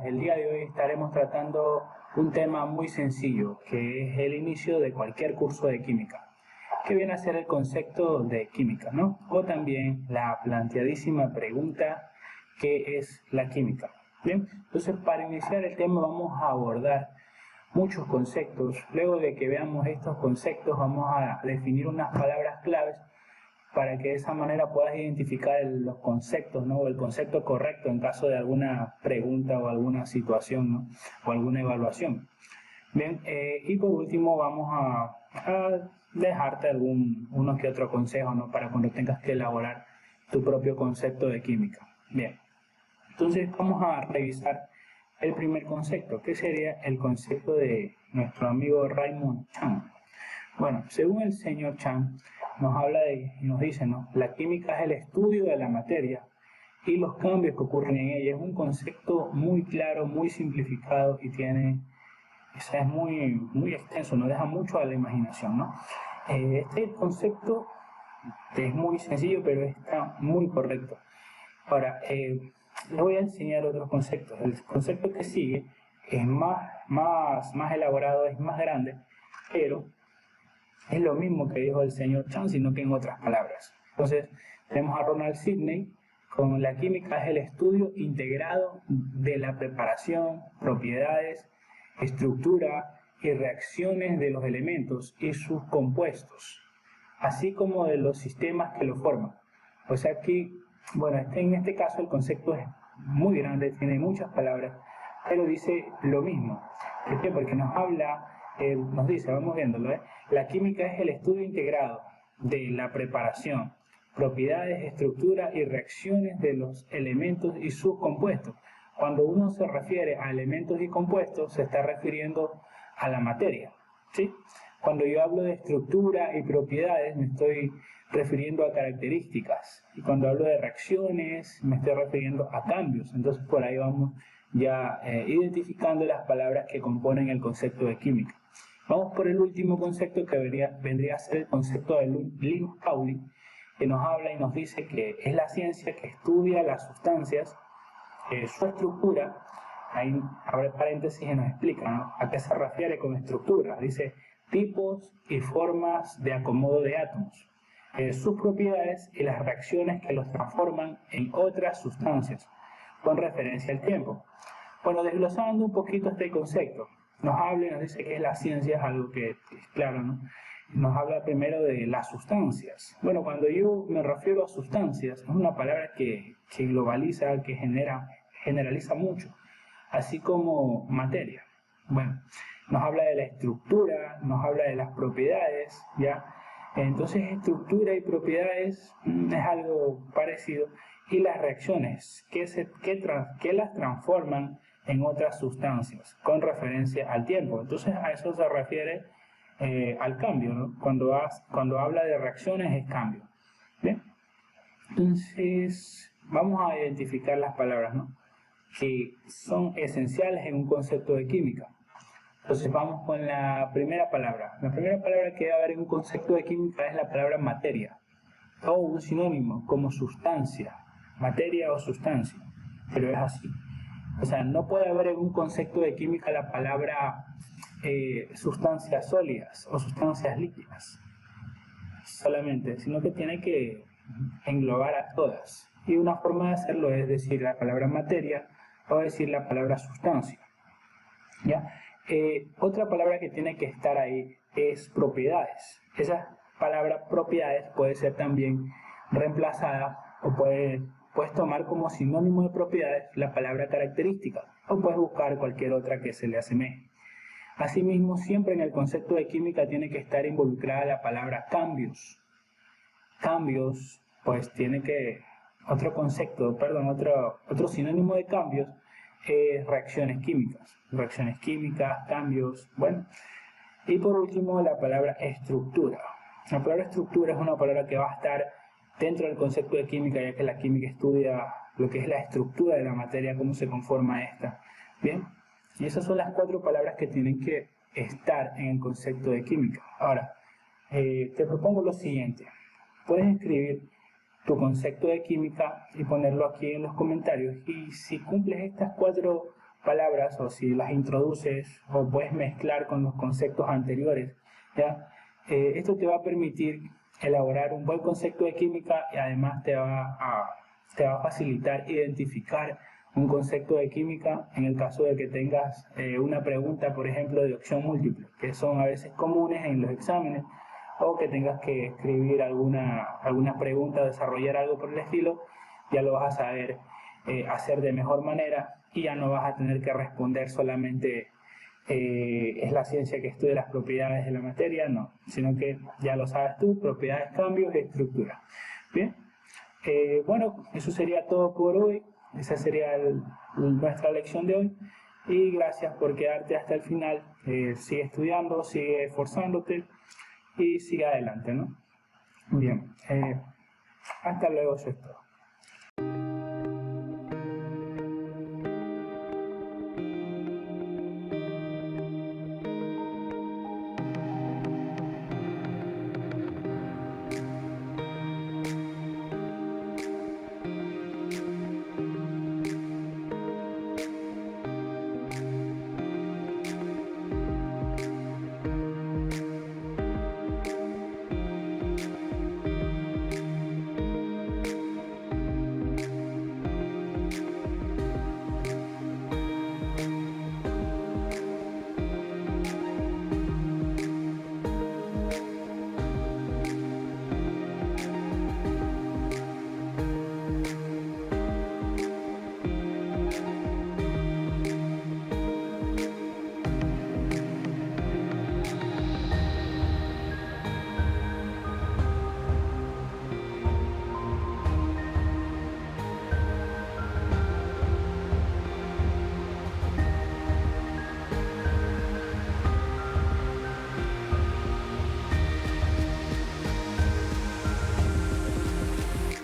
El día de hoy estaremos tratando un tema muy sencillo, que es el inicio de cualquier curso de química, que viene a ser el concepto de química, ¿no? O también la planteadísima pregunta, ¿qué es la química? Bien, entonces para iniciar el tema vamos a abordar muchos conceptos. Luego de que veamos estos conceptos vamos a definir unas palabras claves para que de esa manera puedas identificar los conceptos, ¿no? O el concepto correcto en caso de alguna pregunta o alguna situación, ¿no? O alguna evaluación. Bien, y por último vamos a dejarte uno que otro consejo, ¿no? Para cuando tengas que elaborar tu propio concepto de química. Bien, entonces vamos a revisar el primer concepto, que sería el concepto de nuestro amigo Raymond Chan. Bueno, según el señor Chan, nos habla y nos dice, ¿no? La química es el estudio de la materia y los cambios que ocurren en ella. Es un concepto muy claro, muy simplificado y es muy extenso, nos deja mucho a la imaginación, ¿no? Este concepto es muy sencillo, pero está muy correcto. Ahora, les voy a enseñar otros conceptos. El concepto que sigue es más elaborado, es más grande, pero es lo mismo que dijo el señor Chan, sino que en otras palabras. Entonces, tenemos a Ronald Sidney con la química es el estudio integrado de la preparación, propiedades, estructura y reacciones de los elementos y sus compuestos, así como de los sistemas que lo forman. O sea que, bueno, en este caso el concepto es muy grande, tiene muchas palabras, pero dice lo mismo. ¿Por qué? Porque nos dice, vamos viéndolo, la química es el estudio integrado de la preparación, propiedades, estructura y reacciones de los elementos y sus compuestos. Cuando uno se refiere a elementos y compuestos, se está refiriendo a la materia, ¿sí? Cuando yo hablo de estructura y propiedades, me estoy refiriendo a características. Y cuando hablo de reacciones, me estoy refiriendo a cambios. Entonces, por ahí vamos ya identificando las palabras que componen el concepto de química. Vamos por el último concepto que vendría a ser el concepto de Linus Pauling, que nos habla y nos dice que es la ciencia que estudia las sustancias, su estructura. Ahí abre paréntesis y nos explica, ¿no? A qué se refiere con estructura. Dice tipos y formas de acomodo de átomos, sus propiedades y las reacciones que los transforman en otras sustancias, con referencia al tiempo. Bueno, desglosando un poquito este concepto, nos habla y nos dice que la ciencia es algo que es claro, ¿no? Nos habla primero de las sustancias. Bueno, cuando yo me refiero a sustancias, es una palabra que globaliza, que generaliza mucho, así como materia. Bueno, nos habla de la estructura, nos habla de las propiedades, ¿ya? Entonces, estructura y propiedades es algo parecido, y las reacciones que las transforman en otras sustancias, con referencia al tiempo. Entonces, a eso se refiere al cambio, ¿no? Cuando habla de reacciones es cambio. ¿Bien? Entonces, vamos a identificar las palabras, ¿no? Que son esenciales en un concepto de química. Entonces vamos con la primera palabra. La primera palabra que debe haber en un concepto de química es la palabra materia, o un sinónimo como sustancia, materia o sustancia, pero es así. O sea, no puede haber en un concepto de química la palabra sustancias sólidas o sustancias líquidas solamente, sino que tiene que englobar a todas. Y una forma de hacerlo es decir la palabra materia o decir la palabra sustancia, ¿ya? Otra palabra que tiene que estar ahí es propiedades. Esa palabra propiedades puede ser también reemplazada o puedes tomar como sinónimo de propiedades la palabra característica, o puedes buscar cualquier otra que se le asemeje. Asimismo, siempre en el concepto de química tiene que estar involucrada la palabra cambios. Cambios, pues tiene que, otro sinónimo de cambios es reacciones químicas, cambios, bueno. Y por último, la palabra estructura. La palabra estructura es una palabra que va a estar dentro del concepto de química, ya que la química estudia lo que es la estructura de la materia, cómo se conforma esta. Bien, y esas son las 4 palabras que tienen que estar en el concepto de química. Ahora, te propongo lo siguiente. Puedes escribir tu concepto de química y ponerlo aquí en los comentarios, y si cumples estas 4 palabras o si las introduces o puedes mezclar con los conceptos anteriores, ¿ya? Esto te va a permitir elaborar un buen concepto de química y además te va a facilitar identificar un concepto de química en el caso de que tengas una pregunta, por ejemplo, de opción múltiple, que son a veces comunes en los exámenes, o que tengas que escribir alguna pregunta, desarrollar algo por el estilo, ya lo vas a saber hacer de mejor manera y ya no vas a tener que responder solamente es la ciencia que estudia las propiedades de la materia, no, sino que ya lo sabes tú, propiedades, cambios y estructura. Bien, bueno, eso sería todo por hoy, esa sería nuestra lección de hoy y gracias por quedarte hasta el final, sigue estudiando, sigue esforzándote y sigue adelante, ¿no? Bien, hasta luego, eso es todo.